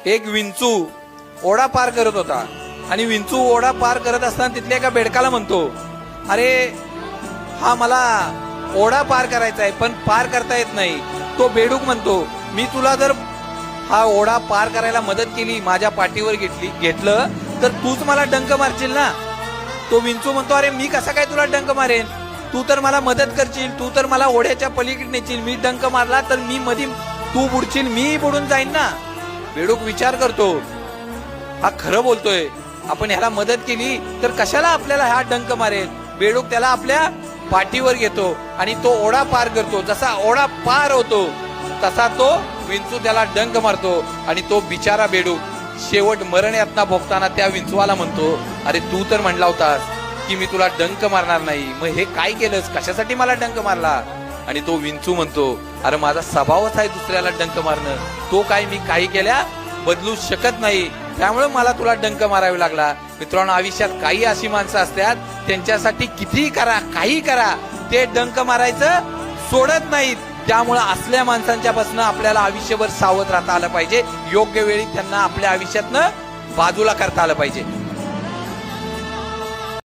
एक विंचू ओढा पार करत होता आणि विंचू ओढा पार करत असताना तिथल्या एका बेडकाला म्हणतो, अरे हा मला ओढा पार करायचा आहे पण पार करता येत नाही. तो बेडूक म्हणतो, मी तुला जर हा ओढा पार करायला मदत केली, माझ्या पाठीवर घेतलं तर तूच मला डंक मारशील ना. तो विंचू म्हणतो, अरे मी कसा काय तुला डंक मारेन, तू तर मला मदत करशील, तू तर मला ओढ्याच्या पलीकडे नेशील, मी डंक मारला तर मी मधी तू बुडशील, मी बुडून जाईन ना. बेडूक विचार करतो, हा खरं बोलतोय, आपण ह्याला मदत केली तर कशाला आपल्याला हा डंक मारेल. बेडूक त्याला आपल्या पाठीवर घेतो आणि तो ओढा पार करतो. जसा ओढा पार होतो तसा तो विंचू त्याला डंक मारतो आणि तो बिचारा बेडूक शेवट मरण यातना भोगताना त्या विंचूवाला म्हणतो, अरे तू तर म्हणला होतास की मी तुला डंक मारणार नाही, मग हे काय केलंस, कशासाठी मला डंक मारला. आणि तो विंचू म्हणतो, अरे माझा स्वभावच आहे दुसऱ्याला डंक मारणं, तो काय मी काही केल्या बदलू शकत नाही, त्यामुळे मला तुला डंक मारावा लागला. मित्रांनो, आयुष्यात काही अशी माणसं असतात त्यांच्यासाठी कितीही करा काही करा ते डंक मारायचं सोडत नाहीत. त्यामुळे असल्या माणसांच्या पासून आपल्याला आयुष्यभर सावध राहता आलं पाहिजे. योग्य वेळी त्यांना आपल्या आयुष्यातनं बाजूला करता आलं पाहिजे.